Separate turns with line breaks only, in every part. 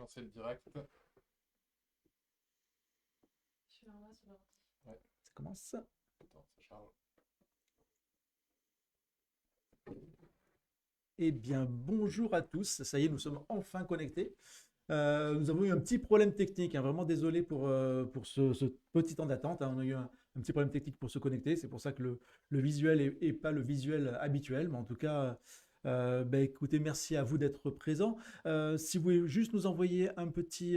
lancer le direct.
Je suis en bas sur l'ordi.
Ouais,
Ça commence.
attends, ça charge.
Eh bien, bonjour à tous. Ça y est, nous sommes enfin connectés. Nous avons eu un petit problème technique, hein. Vraiment désolé pour ce petit temps d'attente, hein. On a eu un petit problème technique pour se connecter. C'est pour ça que le visuel est pas le visuel habituel. Mais en tout cas, écoutez, merci à vous d'être présents. Si vous voulez juste nous envoyer un petit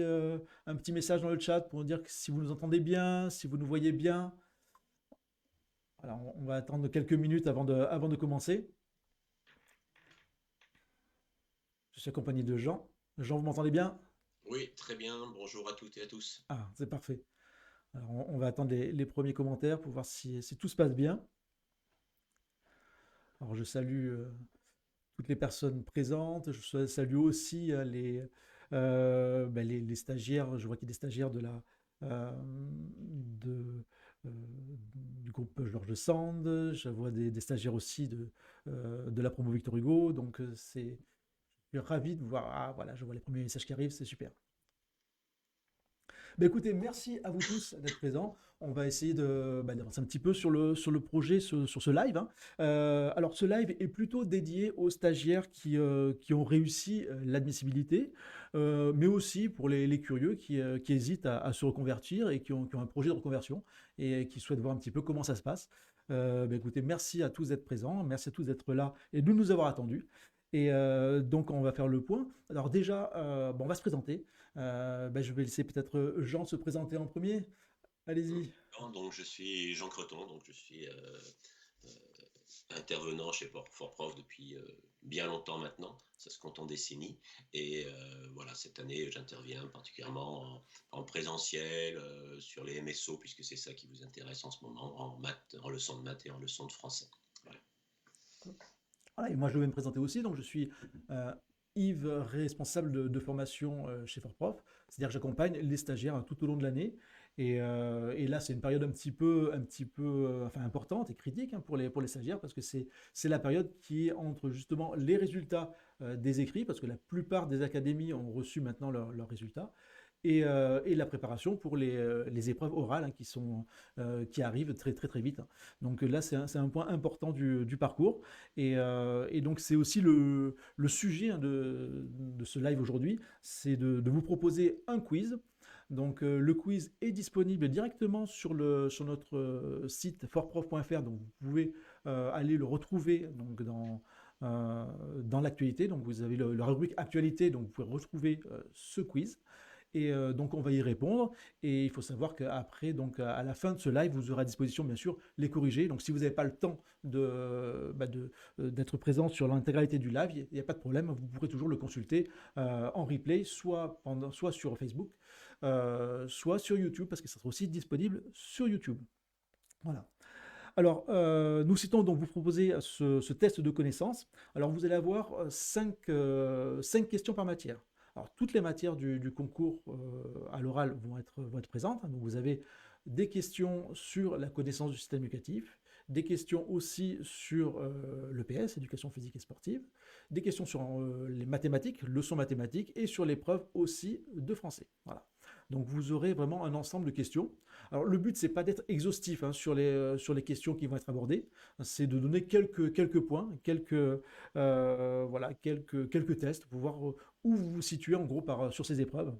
message dans le chat pour nous dire que si vous nous entendez bien, si vous nous voyez bien. Alors, on va attendre quelques minutes avant de commencer. Je suis accompagné de Jean. Jean, vous m'entendez bien?
Oui, très bien. Bonjour à toutes et à tous.
Ah, c'est parfait. Alors, on va attendre les premiers commentaires pour voir si tout se passe bien. Alors, je salue toutes les personnes présentes. Je salue aussi les stagiaires. Je vois qu'il y a des stagiaires de, euh, du groupe Georges Sand. Je vois des stagiaires aussi de la promo Victor Hugo. Donc, je suis ravi de voir. Ah, voilà, je vois les premiers messages qui arrivent. C'est super. Écoutez, merci à vous tous d'être présents. On va essayer d'avancer un petit peu sur le projet, sur ce live, hein. Alors, ce live est plutôt dédié aux stagiaires qui ont réussi l'admissibilité, mais aussi pour les curieux qui hésitent à se reconvertir et qui ont un projet de reconversion et qui souhaitent voir un petit peu comment ça se passe. Écoutez, merci à tous d'être présents, merci à tous d'être là et de nous avoir attendus. Et donc, on va faire le point. Alors déjà, on va se présenter. Je vais laisser peut-être Jean se présenter en premier. Allez-y.
Donc, je suis Jean Creton, donc je suis euh, intervenant chez Fort Prof depuis bien longtemps maintenant, ça se compte en décennies. Et voilà, cette année, j'interviens particulièrement en présentiel sur les MSO, puisque c'est ça qui vous intéresse en ce moment, en maths, en leçon de maths et en leçon de français. Voilà.
Voilà, et moi, je vais me présenter aussi. Donc, je suis euh, Yves, responsable de formation chez Fortprof. C'est-à-dire que j'accompagne les stagiaires, hein, tout au long de l'année. Et là, c'est une période un petit peu enfin, importante et critique, hein, pour les stagiaires parce que c'est la période qui est entre justement les résultats des écrits, parce que la plupart des académies ont reçu maintenant leurs résultats, et la préparation pour les épreuves orales, hein, qui arrivent très très très vite, hein. Donc là, c'est un point important du parcours. Et donc c'est aussi le sujet, hein, de ce live aujourd'hui, c'est de vous proposer un quiz. Donc le quiz est disponible directement sur notre site fortprof.fr, donc vous pouvez aller le retrouver donc dans l'actualité. Donc vous avez la rubrique actualité, donc vous pouvez retrouver ce quiz. Et donc on va y répondre. Et il faut savoir qu'après, donc à la fin de ce live, vous aurez à disposition bien sûr les corrigés. Donc si vous n'avez pas le temps d'être présent sur l'intégralité du live, il n'y a pas de problème. Vous pourrez toujours le consulter en replay, soit sur Facebook, soit sur YouTube, parce que ça sera aussi disponible sur YouTube. Voilà. Alors, nous citons donc vous proposer ce test de connaissances. Alors, vous allez avoir cinq questions par matière. Alors, toutes les matières du concours à l'oral vont être présentes, hein. Donc, vous avez des questions sur la connaissance du système éducatif, des questions aussi sur l'EPS, éducation physique et sportive, des questions sur les mathématiques, leçons mathématiques, et sur l'épreuve aussi de français. Voilà. Donc, vous aurez vraiment un ensemble de questions. Alors, le but, c'est pas d'être exhaustif, hein, sur les questions qui vont être abordées. C'est de donner quelques points, quelques tests pour voir où vous vous situez en gros sur ces épreuves.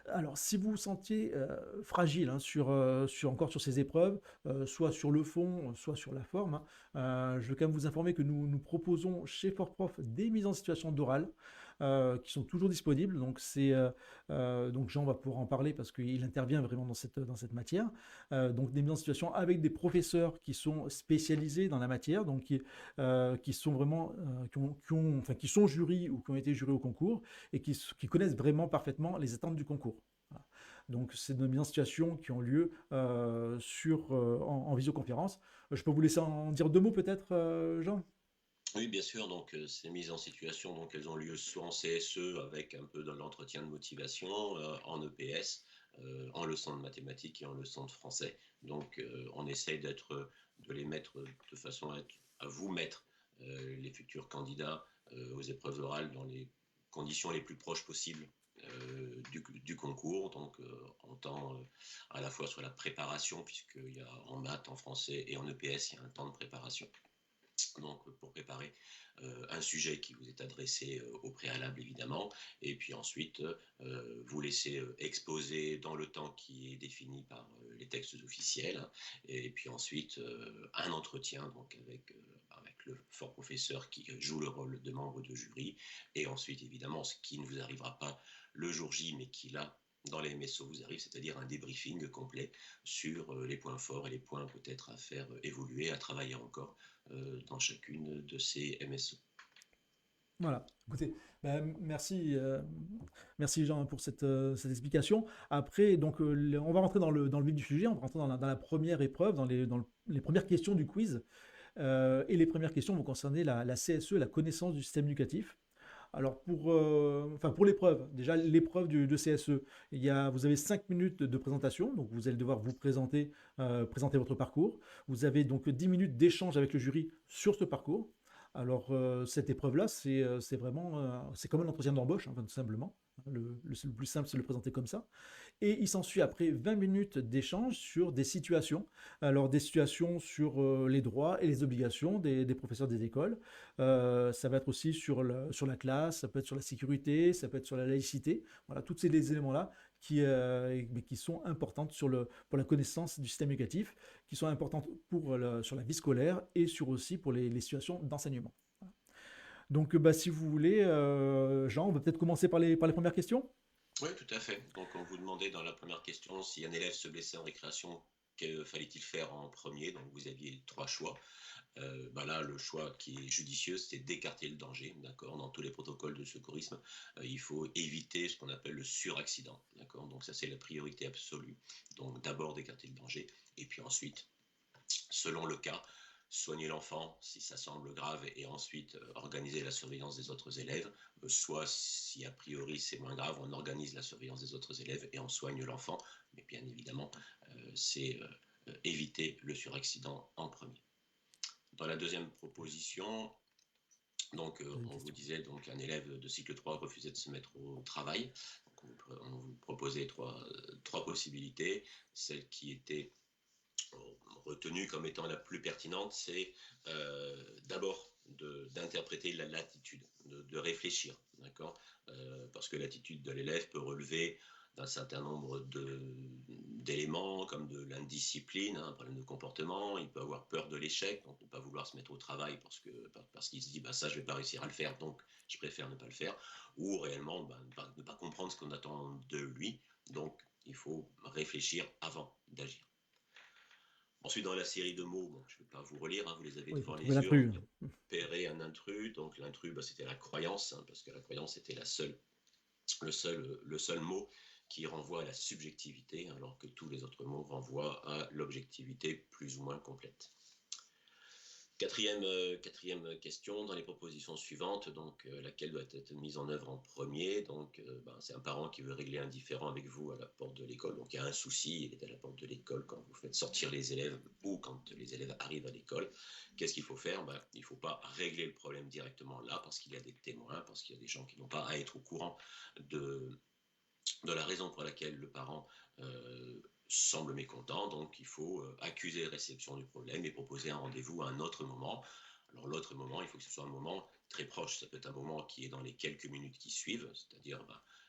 Alors, si vous vous sentiez fragile, hein, encore sur ces épreuves, soit sur le fond, soit sur la forme, hein, je veux quand même vous informer que nous proposons chez FortProf des mises en situation d'oral qui sont toujours disponibles. Donc Jean va pouvoir en parler parce qu'il intervient vraiment dans cette matière. Donc des mises en situation avec des professeurs qui sont spécialisés dans la matière, donc qui sont vraiment, enfin, qui sont jurys ou qui ont été jurés au concours et qui connaissent vraiment parfaitement les attentes du concours. Voilà. Donc, c'est des mises en situation qui ont lieu en visioconférence. Je peux vous laisser en dire deux mots peut-être, Jean?
Oui, bien sûr. Donc, ces mises en situation, donc, elles ont lieu soit en CSE avec un peu de l'entretien de motivation, en EPS, en leçon de mathématiques et en leçon de français. Donc, on essaye de les mettre de façon à vous mettre les futurs candidats aux épreuves orales dans les conditions les plus proches possibles du concours, donc en temps à la fois sur la préparation, puisqu'il y a en maths, en français et en EPS, il y a un temps de préparation. Donc pour préparer un sujet qui vous est adressé au préalable évidemment, et puis ensuite vous laissez exposer dans le temps qui est défini par les textes officiels, et puis ensuite un entretien donc avec le fort professeur qui joue le rôle de membre de jury, et ensuite évidemment ce qui ne vous arrivera pas le jour J, mais qui là dans les MSO vous arrive, c'est-à-dire un débriefing complet sur les points forts et les points peut-être à faire évoluer, à travailler encore dans chacune de ces MSE.
Voilà. Écoutez, merci Jean pour cette explication. Après, donc, on va rentrer dans le vif du sujet, on va rentrer dans la première épreuve, dans les premières questions du quiz. Et les premières questions vont concerner la CSE, la connaissance du système éducatif. Alors pour l'épreuve, déjà l'épreuve de CSE, vous avez 5 minutes de présentation, donc vous allez devoir vous présenter votre parcours. Vous avez donc 10 minutes d'échange avec le jury sur ce parcours. Alors cette épreuve-là, c'est vraiment, c'est comme un entretien d'embauche, hein, tout simplement. Le plus simple, c'est de le présenter comme ça. Et il s'ensuit après 20 minutes d'échange sur des situations. Alors des situations sur les droits et les obligations des professeurs des écoles. Ça va être aussi sur la classe, ça peut être sur la sécurité, ça peut être sur la laïcité. Voilà, tous ces éléments-là qui sont importantes pour la connaissance du système éducatif, qui sont importantes sur la vie scolaire et aussi pour les situations d'enseignement. Voilà. Donc, si vous voulez, Jean, on va peut-être commencer par les premières questions.
Oui, tout à fait. Donc, on vous demandait dans la première question si un élève se blessait en récréation, que fallait-il faire en premier? Donc, vous aviez 3 choix. Là, le choix qui est judicieux, c'est d'écarter le danger. D'accord. Dans tous les protocoles de secourisme, il faut éviter ce qu'on appelle le suraccident. D'accord. Donc, ça, c'est la priorité absolue. Donc, d'abord d'écarter le danger, et puis ensuite, selon le cas, soigner l'enfant si ça semble grave et ensuite organiser la surveillance des autres élèves, soit si a priori c'est moins grave, on organise la surveillance des autres élèves et on soigne l'enfant, mais bien évidemment c'est éviter le suraccident en premier. Dans la deuxième proposition, donc on vous disait donc un élève de cycle 3 refusait de se mettre au travail, donc on vous proposait trois possibilités. Celle qui était retenue comme étant la plus pertinente, c'est d'abord d'interpréter l'attitude, de réfléchir, d'accord, parce que l'attitude de l'élève peut relever d'un certain nombre d'éléments, comme de l'indiscipline, un problème de comportement, il peut avoir peur de l'échec, donc ne pas vouloir se mettre au travail parce qu'il se dit ça je ne vais pas réussir à le faire, donc je préfère ne pas le faire, ou réellement ne pas comprendre ce qu'on attend de lui, donc il faut réfléchir avant d'agir. Ensuite, dans la série de mots, je ne vais pas vous relire, vous les avez devant les yeux.
L'intrus.
Repérer un intrus. Donc l'intrus, c'était la croyance, parce que la croyance était le seul mot qui renvoie à la subjectivité, alors que tous les autres mots renvoient à l'objectivité plus ou moins complète. Quatrième question dans les propositions suivantes, donc laquelle doit être mise en œuvre en premier. Donc c'est un parent qui veut régler un différend avec vous à la porte de l'école. Donc il y a un souci, il est à la porte de l'école quand vous faites sortir les élèves ou quand les élèves arrivent à l'école. Qu'est-ce qu'il faut faire? Il ne faut pas régler le problème directement là parce qu'il y a des témoins, parce qu'il y a des gens qui n'ont pas à être au courant de la raison pour laquelle le parent semble mécontent, donc il faut accuser la réception du problème et proposer un rendez-vous à un autre moment. Alors l'autre moment, il faut que ce soit un moment très proche, ça peut être un moment qui est dans les quelques minutes qui suivent, c'est-à-dire,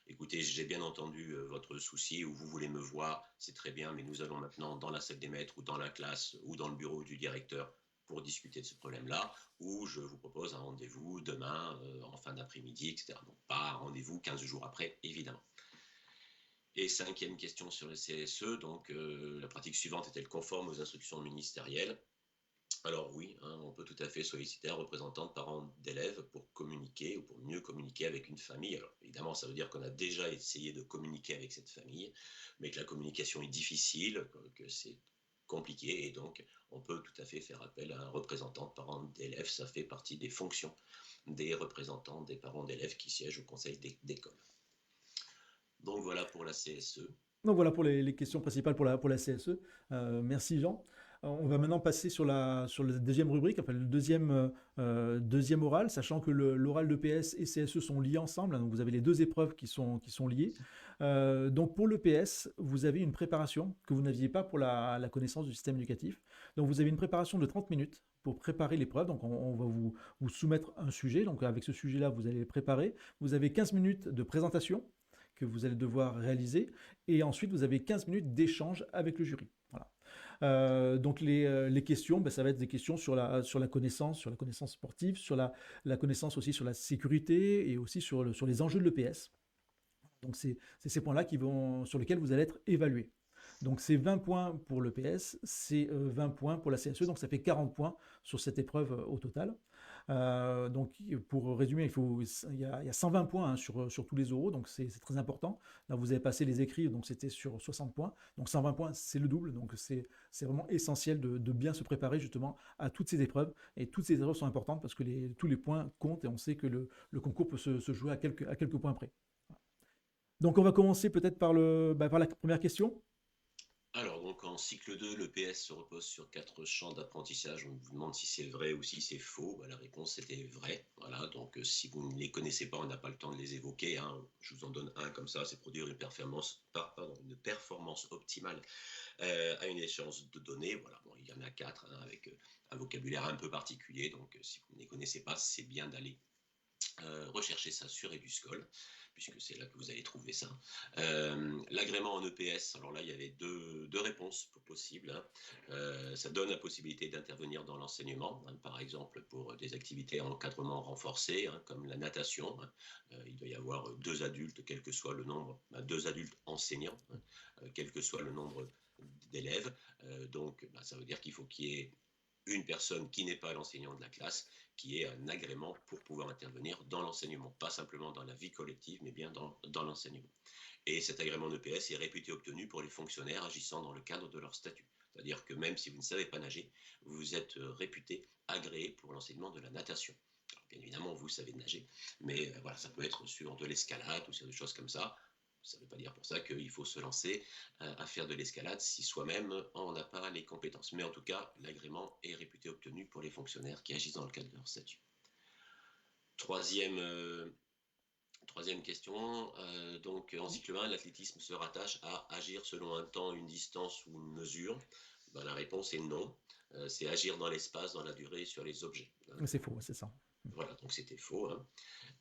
écoutez, j'ai bien entendu votre souci, ou vous voulez me voir, c'est très bien, mais nous allons maintenant dans la salle des maîtres, ou dans la classe, ou dans le bureau du directeur, pour discuter de ce problème-là, ou je vous propose un rendez-vous demain, en fin d'après-midi, etc. Donc pas un rendez-vous 15 jours après, évidemment. Et cinquième question sur le CSE, donc la pratique suivante est-elle conforme aux instructions ministérielles? Alors oui, on peut tout à fait solliciter un représentant de parents d'élèves pour communiquer ou pour mieux communiquer avec une famille. Alors évidemment, ça veut dire qu'on a déjà essayé de communiquer avec cette famille, mais que la communication est difficile, que c'est compliqué, et donc on peut tout à fait faire appel à un représentant de parents d'élèves. Ça fait partie des fonctions des représentants des parents d'élèves qui siègent au conseil d'école. Donc voilà pour la CSE.
Donc voilà pour les questions principales pour la CSE. Merci Jean. On va maintenant passer sur la deuxième rubrique, enfin le deuxième oral, sachant que l'oral de PS et CSE sont liés ensemble, hein, donc vous avez les deux épreuves qui sont liées. Donc pour le PS, vous avez une préparation que vous n'aviez pas pour la connaissance du système éducatif. Donc vous avez une préparation de 30 minutes pour préparer l'épreuve. Donc on va vous soumettre un sujet. Donc avec ce sujet-là, vous allez le préparer. Vous avez 15 minutes de présentation que vous allez devoir réaliser. Et ensuite, vous avez 15 minutes d'échange avec le jury. Voilà. Donc les questions, ben, ça va être des questions sur la connaissance sportive, sur la connaissance aussi sur la sécurité et aussi sur les enjeux de l'EPS. Donc c'est ces points-là sur lesquels vous allez être évalué. Donc c'est 20 points pour l'EPS, c'est 20 points pour la CSE, donc ça fait 40 points sur cette épreuve au total. Donc pour résumer, il y a 120 points, hein, sur tous les oraux, donc c'est très important. Là vous avez passé les écrits, donc c'était sur 60 points. Donc 120 points, c'est le double, donc c'est vraiment essentiel de bien se préparer justement à toutes ces épreuves. Et toutes ces épreuves sont importantes parce que tous les points comptent et on sait que le concours peut se jouer à quelques points près. Donc on va commencer peut-être par la première question.
Alors, donc en cycle 2, le PS se repose sur 4 champs d'apprentissage. On vous demande si c'est vrai ou si c'est faux. Bah, la réponse était vrai. Voilà, donc si vous ne les connaissez pas, on n'a pas le temps de les évoquer, hein. Je vous en donne un comme ça, c'est produire une performance optimale à une échéance de données. Voilà, bon, il y en a 4, hein, avec un vocabulaire un peu particulier. Donc si vous ne les connaissez pas, c'est bien d'aller rechercher ça sur Eduscol, puisque c'est là que vous allez trouver ça. L'agrément en EPS, alors là, il y avait deux réponses possibles, hein. Ça donne la possibilité d'intervenir dans l'enseignement, hein, par exemple pour des activités en encadrement renforcé, hein, comme la natation. Hein. Il doit y avoir 2 adultes, quel que soit le nombre, 2 adultes enseignants, hein, quel que soit le nombre d'élèves. Donc, ça veut dire qu'il faut qu'il y ait une personne qui n'est pas l'enseignant de la classe, qui ait un agrément pour pouvoir intervenir dans l'enseignement, pas simplement dans la vie collective, mais bien dans l'enseignement. Et cet agrément d'EPS est réputé obtenu pour les fonctionnaires agissant dans le cadre de leur statut. C'est-à-dire que même si vous ne savez pas nager, vous êtes réputé agréé pour l'enseignement de la natation. Alors, bien évidemment, vous savez nager, mais voilà, ça peut être sur de l'escalade ou sur des choses comme ça. Ça ne veut pas dire pour ça qu'il faut se lancer à faire de l'escalade si soi-même on n'a pas les compétences. Mais en tout cas, l'agrément est réputé obtenu pour les fonctionnaires qui agissent dans le cadre de leur statut. Troisième question, donc en cycle 1, l'athlétisme se rattache à agir selon un temps, une distance ou une mesure. La réponse est non. C'est agir dans l'espace, dans la durée, sur les objets.
C'est faux, c'est ça.
Voilà, donc c'était faux, hein.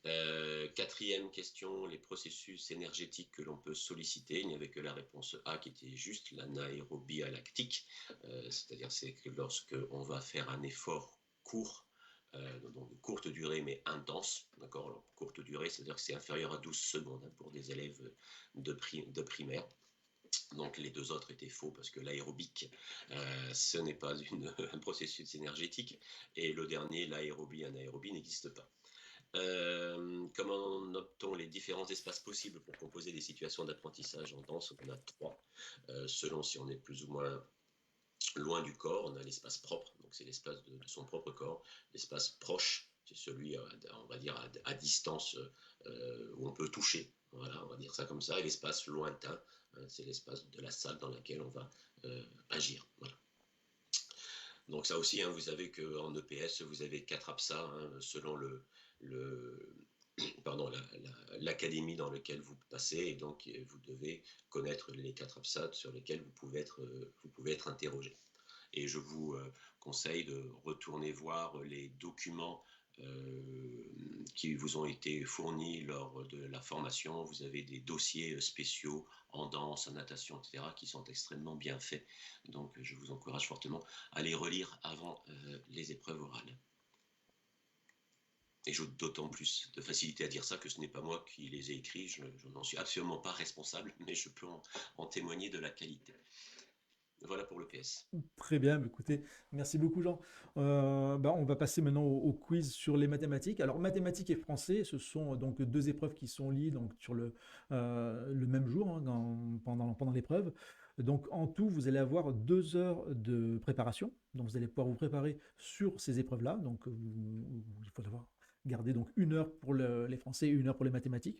4e question, les processus énergétiques que l'on peut solliciter. Il n'y avait que la réponse A qui était juste, l'anaérobie lactique. C'est-à-dire c'est que lorsque on va faire un effort court, donc de courte durée mais intense, d'accord. Alors, courte durée, c'est-à-dire que c'est inférieur à 12 secondes, hein, pour des élèves de primaire. Donc les 2 autres étaient faux parce que l'aérobique, ce n'est pas un processus énergétique. Et le dernier, l'aérobie, anaérobie, n'existe pas. Comment note-t-on les différents espaces possibles pour composer des situations d'apprentissage en danse? On a 3. Selon si on est plus ou moins loin du corps, on a l'espace propre, donc c'est l'espace de son propre corps. L'espace proche, c'est celui, on va dire, à distance, où on peut toucher. Voilà, on va dire ça comme ça. Et l'espace lointain, c'est l'espace de la salle dans laquelle on va agir. Voilà. Donc ça aussi, hein, vous savez qu'en EPS, vous avez 4 APSA, hein, selon l'académie dans laquelle vous passez, et donc vous devez connaître les 4 APSA sur lesquels vous pouvez être interrogé. Et je vous conseille de retourner voir les documents qui vous ont été fournis lors de la formation. Vous avez des dossiers spéciaux en danse, en natation, etc., qui sont extrêmement bien faits. Donc je vous encourage fortement à les relire avant les épreuves orales. Et j'ai d'autant plus de facilité à dire ça que ce n'est pas moi qui les ai écrits, je n'en suis absolument pas responsable, mais je peux en témoigner de la qualité. Voilà pour le PS.
Très bien, écoutez, merci beaucoup Jean. On va passer maintenant au quiz sur les mathématiques. Alors mathématiques et français, ce sont donc 2 épreuves qui sont liées donc, sur le même jour, hein, pendant l'épreuve. Donc en tout, vous allez avoir 2 heures de préparation. Donc vous allez pouvoir vous préparer sur ces épreuves-là. Donc il faut garder donc 1 heure pour les français et 1 heure pour les mathématiques.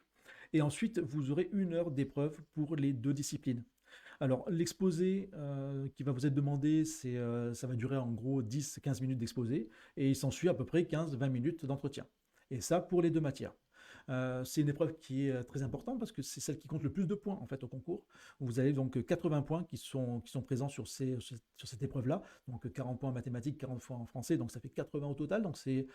Et ensuite, vous aurez 1 heure d'épreuve pour les 2 disciplines. Alors, l'exposé qui va vous être demandé, ça va durer en gros 10-15 minutes d'exposé et il s'ensuit à peu près 15-20 minutes d'entretien. Et ça pour les deux matières. C'est une épreuve qui est très importante parce que c'est celle qui compte le plus de points en fait au concours. Vous avez donc 80 points qui sont présents sur cette épreuve-là. Donc 40 points en mathématiques, 40 points en français, donc ça fait 80 au total. Donc c'est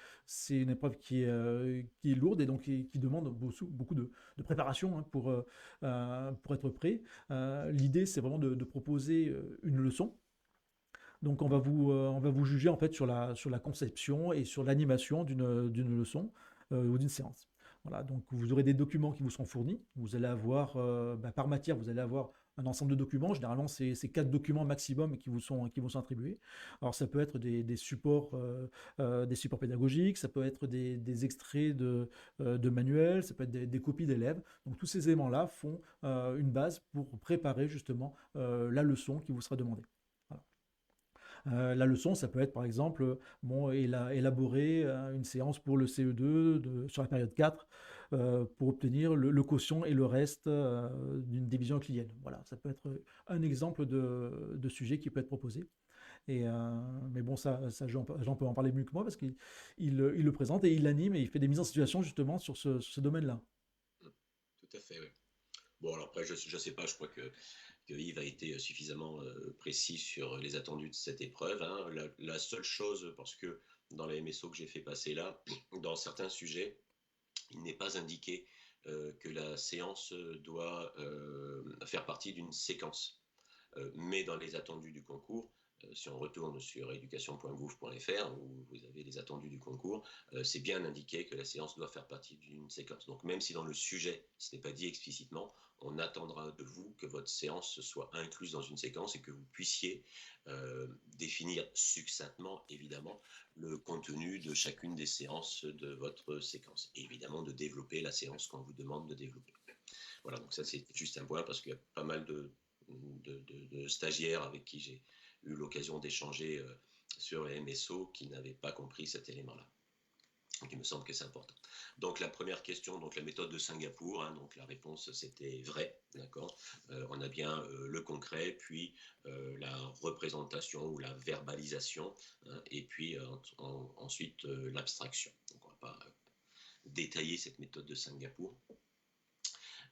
une épreuve qui est lourde et donc qui demande beaucoup de préparation, hein, pour être prêt. L'idée, c'est vraiment de proposer une leçon. Donc on va vous juger en fait sur la conception et sur l'animation d'une leçon ou d'une séance. Voilà, donc vous aurez des documents qui vous seront fournis. Vous allez avoir, par matière, vous allez avoir un ensemble de documents. Généralement, c'est 4 documents maximum qui vous sont attribués. Alors ça peut être des supports pédagogiques, ça peut être des extraits de manuels, ça peut être des copies d'élèves. Donc tous ces éléments-là font une base pour préparer justement la leçon qui vous sera demandée. Voilà. La leçon, ça peut être par exemple, bon, élaborer une séance pour le CE2 sur la période 4 pour obtenir le quotient et le reste d'une division euclidienne. Voilà, ça peut être un exemple de sujet qui peut être proposé. Mais bon, ça Jean peut en parler mieux que moi parce qu'il le présente et il l'anime et il fait des mises en situation justement sur ce domaine-là.
Tout à fait, oui. Bon, alors après, je ne sais pas, je crois que Yves a été suffisamment précis sur les attendus de cette épreuve, hein. La seule chose, parce que dans la MSO que j'ai fait passer là, dans certains sujets, il n'est pas indiqué que la séance doit faire partie d'une séquence. Mais dans les attendus du concours, si on retourne sur education.gouv.fr où vous avez les attendus du concours, c'est bien indiqué que la séance doit faire partie d'une séquence. Donc même si dans le sujet ce n'est pas dit explicitement, on attendra de vous que votre séance soit incluse dans une séquence et que vous puissiez définir succinctement, évidemment, le contenu de chacune des séances de votre séquence. Et évidemment de développer la séance qu'on vous demande de développer. Voilà, donc ça c'est juste un point parce qu'il y a pas mal de stagiaires avec qui j'ai eu l'occasion d'échanger sur les MSO qui n'avaient pas compris cet élément-là. Donc il me semble que c'est important. Donc la première question, donc la méthode de Singapour, hein, donc la réponse c'était vrai, d'accord. On a bien le concret, puis la représentation ou la verbalisation, hein, et puis ensuite l'abstraction. Donc on ne va pas détailler cette méthode de Singapour.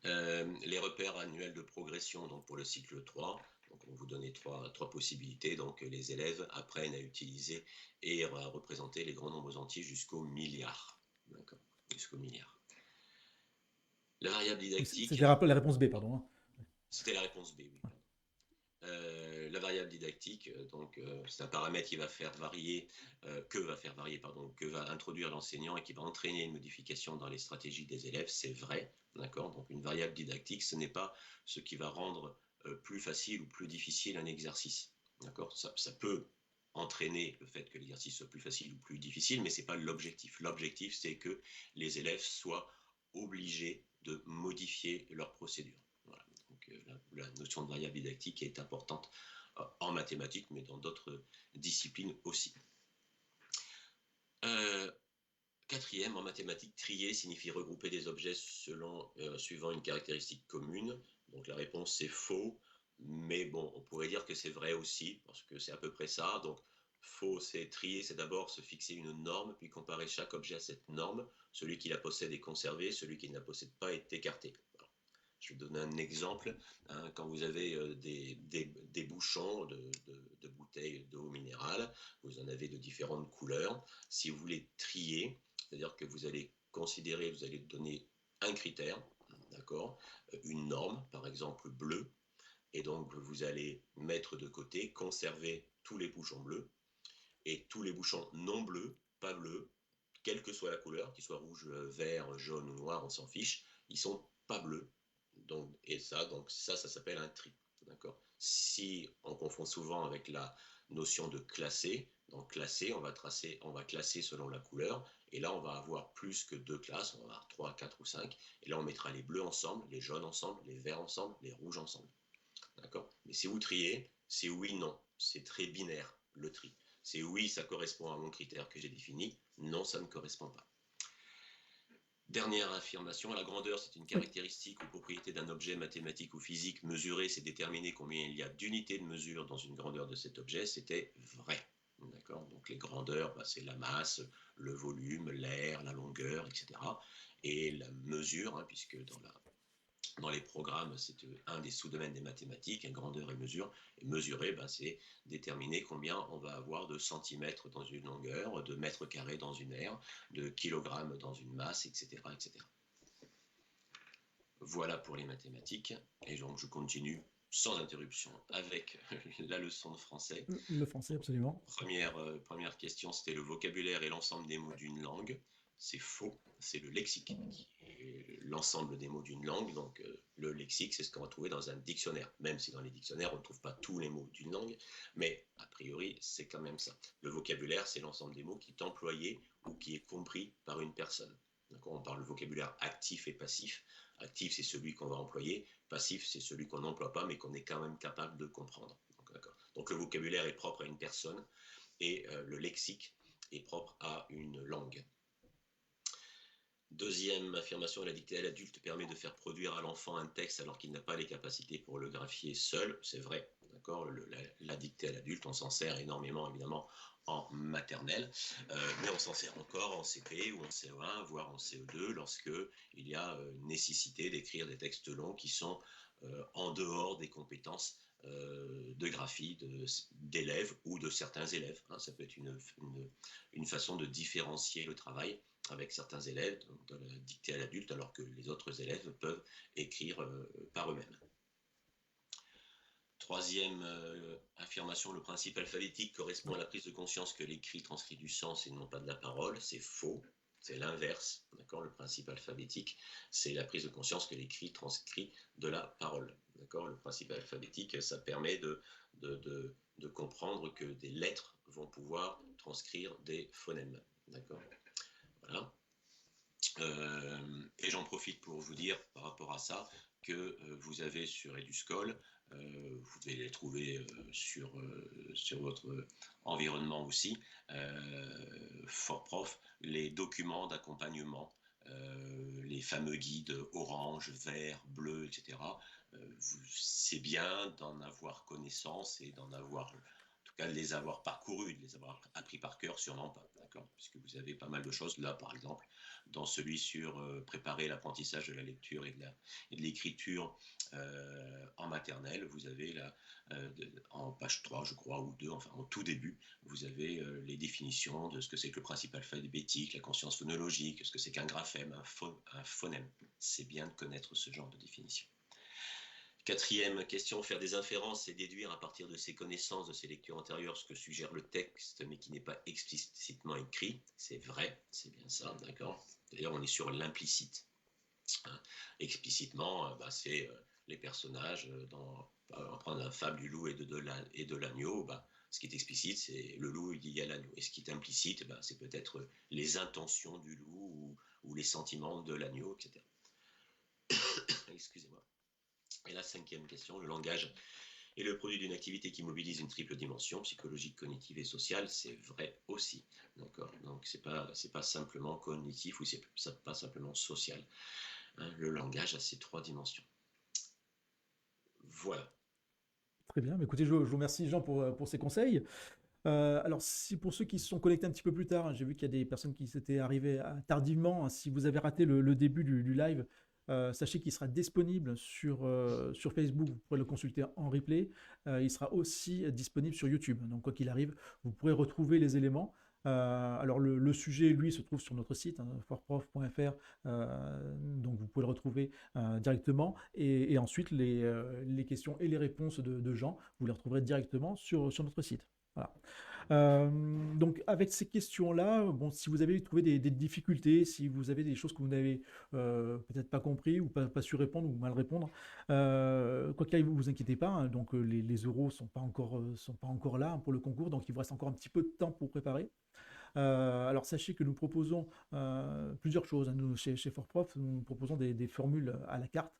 Les repères annuels de progression donc pour le cycle 3, donc on vous donne trois possibilités, donc les élèves apprennent à utiliser et à représenter les grands nombres entiers jusqu'au milliard. D'accord, jusqu'au milliard. La variable didactique...
C'était la réponse B, pardon, hein.
C'était la réponse B, oui. La variable didactique, donc c'est un paramètre qui va faire varier, que va introduire l'enseignant et qui va entraîner une modification dans les stratégies des élèves, c'est vrai, d'accord. Donc une variable didactique, ce n'est pas ce qui va rendre plus facile ou plus difficile un exercice, d'accord. Ça peut entraîner le fait que l'exercice soit plus facile ou plus difficile, mais c'est pas l'objectif. L'objectif, c'est que les élèves soient obligés de modifier leur procédure. Voilà. Donc la notion de variable didactique est importante en mathématiques, mais dans d'autres disciplines aussi. Quatrième, en mathématiques, trier signifie regrouper des objets suivant une caractéristique commune. Donc la réponse c'est faux, mais bon, on pourrait dire que c'est vrai aussi, parce que c'est à peu près ça. Donc faux, c'est trier, c'est d'abord se fixer une norme, puis comparer chaque objet à cette norme. Celui qui la possède est conservé, celui qui ne la possède pas est écarté. Je vais donner un exemple. Hein, quand vous avez des bouchons de bouteilles d'eau minérale, vous en avez de différentes couleurs. Si vous les triez, c'est-à-dire que vous allez considérer, vous allez donner un critère, d'accord, une norme, par exemple bleu, et donc vous allez mettre de côté, conserver tous les bouchons bleus, et tous les bouchons non bleus, pas bleus, quelle que soit la couleur, qu'ils soient rouge, vert, jaune ou noir, on s'en fiche, ils sont pas bleus. Donc ça s'appelle un tri. D'accord. Si on confond souvent avec la notion de classer, donc classer, on va classer selon la couleur, et là on va avoir plus que 2 classes, on va avoir 3, 4 ou 5, et là on mettra les bleus ensemble, les jaunes ensemble, les verts ensemble, les rouges ensemble. D'accord. Mais si vous triez, c'est oui, non, c'est très binaire le tri. C'est oui, ça correspond à mon critère que j'ai défini, non, ça ne correspond pas. Dernière affirmation, la grandeur, c'est une
Oui.
caractéristique ou propriété d'un objet mathématique ou physique. Mesurer, c'est déterminer combien il y a d'unités de mesure dans une grandeur de cet objet. C'était vrai. D'accord. Donc les grandeurs, c'est la masse, le volume, l'air, la longueur, etc. Et la mesure, puisque dans les programmes, c'est un des sous-domaines des mathématiques, grandeur et mesure. Et mesurer, c'est déterminer combien on va avoir de centimètres dans une longueur, de mètres carrés dans une aire, de kilogrammes dans une masse, etc., etc. Voilà pour les mathématiques. Et donc, je continue sans interruption avec la leçon de français.
Le français, absolument.
Première question, c'était le vocabulaire et l'ensemble des mots d'une langue. C'est faux, c'est le lexique qui est l'ensemble des mots d'une langue. Donc le lexique, c'est ce qu'on va trouver dans un dictionnaire, même si dans les dictionnaires, on ne trouve pas tous les mots d'une langue, mais a priori, c'est quand même ça. Le vocabulaire, c'est l'ensemble des mots qui est employé ou qui est compris par une personne. On parle de vocabulaire actif et passif. Actif, c'est celui qu'on va employer. Passif, c'est celui qu'on n'emploie pas, mais qu'on est quand même capable de comprendre. Donc le vocabulaire est propre à une personne et le lexique est propre à une langue. Deuxième affirmation, la dictée à l'adulte permet de faire produire à l'enfant un texte alors qu'il n'a pas les capacités pour le graphier seul. C'est vrai, d'accord. La dictée à l'adulte, on s'en sert énormément, évidemment, en maternelle, mais on s'en sert encore en CP ou en CE1, voire en CE2, lorsque il y a nécessité d'écrire des textes longs qui sont en dehors des compétences de graphie d'élèves ou de certains élèves. Ça peut être une façon de différencier le travail avec certains élèves de la dictée à l'adulte, alors que les autres élèves peuvent écrire par eux-mêmes. Troisième affirmation, le principe alphabétique correspond à la prise de conscience que l'écrit transcrit du sens et non pas de la parole. C'est faux, c'est l'inverse. D'accord. Le principe alphabétique, c'est la prise de conscience que l'écrit transcrit de la parole. D'accord. Le principe alphabétique, ça permet de comprendre que des lettres vont pouvoir transcrire des phonèmes. D'accord. Voilà. Et j'en profite pour vous dire par rapport à ça que vous avez sur EduSchool, vous devez les trouver sur votre environnement aussi, ForProf, les documents d'accompagnement, les fameux guides orange, vert, bleu, etc. C'est bien d'en avoir connaissance et d'en avoir, en tout cas, de les avoir parcourus, de les avoir appris par cœur, sûrement pas, d'accord, puisque vous avez pas mal de choses là, par exemple, dans celui sur préparer l'apprentissage de la lecture et de l'écriture en maternelle, vous avez en page 3, je crois, ou 2, enfin au tout début, vous avez les définitions de ce que c'est que le principe alphabétique, la conscience phonologique, ce que c'est qu'un graphème, un phonème. C'est bien de connaître ce genre de définition. Quatrième question, faire des inférences et déduire à partir de ses connaissances, de ses lectures antérieures, ce que suggère le texte, mais qui n'est pas explicitement écrit. C'est vrai, c'est bien ça, d'accord. D'ailleurs, on est sur l'implicite. Explicitement, c'est les personnages, on prend la fable du loup et de l'agneau, ce qui est explicite, c'est le loup lié à l'agneau. Et ce qui est implicite, c'est peut-être les intentions du loup ou les sentiments de l'agneau, etc. Excusez-moi. Et la cinquième question, le langage est le produit d'une activité qui mobilise une triple dimension, psychologique, cognitive et sociale. C'est vrai aussi, d'accord. Donc c'est pas simplement cognitif ou c'est pas simplement social. Le langage a ces trois dimensions. Voilà.
Très bien. Écoutez, je vous remercie, Jean, pour ces conseils. Alors, pour ceux qui se sont connectés un petit peu plus tard, j'ai vu qu'il y a des personnes qui s'étaient arrivées tardivement. Si vous avez raté le début du live, sachez qu'il sera disponible sur Facebook. Vous pourrez le consulter en replay. Il sera aussi disponible sur YouTube. Donc, quoi qu'il arrive, vous pourrez retrouver les éléments. Alors, le sujet, lui, se trouve sur notre site, forprof.fr. Donc, vous pouvez le retrouver directement. Et ensuite, les questions et les réponses de Jean, vous les retrouverez directement sur notre site. Voilà. Donc avec ces questions-là, bon, si vous avez trouvé des difficultés, si vous avez des choses que vous n'avez peut-être pas compris ou pas su répondre ou mal répondre, quoi qu'il arrive, vous inquiétez pas, hein, donc les euros sont pas encore là, hein, pour le concours, donc il vous reste encore un petit peu de temps pour préparer. Alors sachez que nous proposons plusieurs choses, hein, nous chez ForProf, nous proposons des formules à la carte.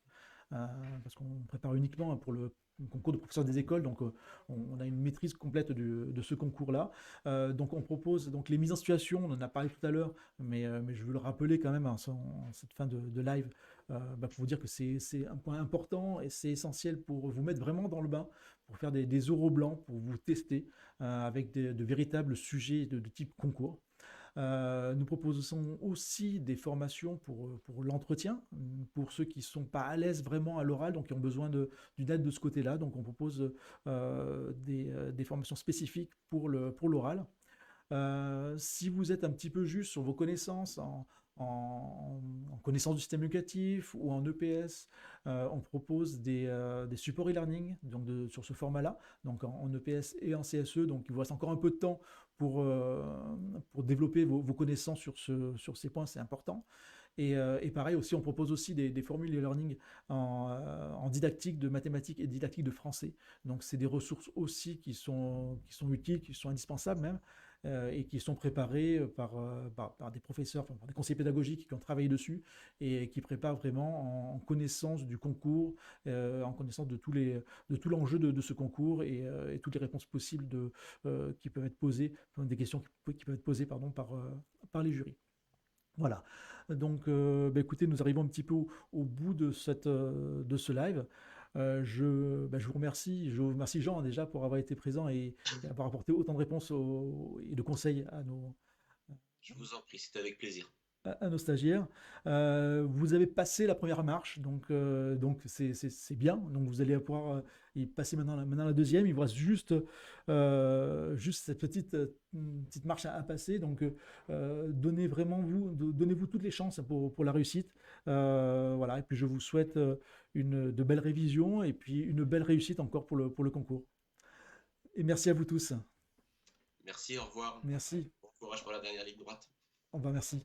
parce qu'on prépare uniquement pour le concours de professeur des écoles, donc on a une maîtrise complète de ce concours-là. Donc on propose donc les mises en situation, on en a parlé tout à l'heure, mais je veux le rappeler quand même en cette fin de live, pour vous dire que c'est un point important et c'est essentiel pour vous mettre vraiment dans le bain, pour faire des oraux blancs, pour vous tester avec de véritables sujets de type concours. Nous proposons aussi des formations pour l'entretien, pour ceux qui ne sont pas à l'aise vraiment à l'oral, donc qui ont besoin d'une aide de ce côté-là. Donc on propose des formations spécifiques pour l'oral. Si vous êtes un petit peu juste sur vos connaissances en connaissance du système éducatif ou en EPS, on propose des supports e-learning donc sur ce format-là, donc en EPS et en CSE. Donc il vous reste encore un peu de temps pour développer vos connaissances sur ces points, c'est important. Et pareil aussi, on propose aussi des formules e-learning en didactique de mathématiques et didactique de français. Donc c'est des ressources aussi qui sont utiles, qui sont indispensables même, et qui sont préparées par des professeurs, par des conseillers pédagogiques qui ont travaillé dessus et qui préparent vraiment en connaissance du concours, en connaissance de tout l'enjeu de ce concours et toutes les réponses possibles qui peuvent être posées, des questions qui peuvent être posées pardon, par les jurys. Voilà, donc écoutez, nous arrivons un petit peu au bout de ce live. Je vous remercie Jean déjà pour avoir été présent et avoir apporté autant de réponses et de conseils
Je vous en prie, c'était avec plaisir.
à nos stagiaires. Vous avez passé la première marche, donc c'est bien. Donc vous allez pouvoir y passer maintenant la deuxième. Il vous reste juste cette petite marche à passer. Donc donnez-vous toutes les chances pour la réussite. Voilà. Et puis je vous souhaite de belles révisions et puis une belle réussite encore pour le concours. Et merci à vous tous.
Merci, au revoir.
Merci.
Bon courage pour la dernière ligne droite.
Au revoir, merci.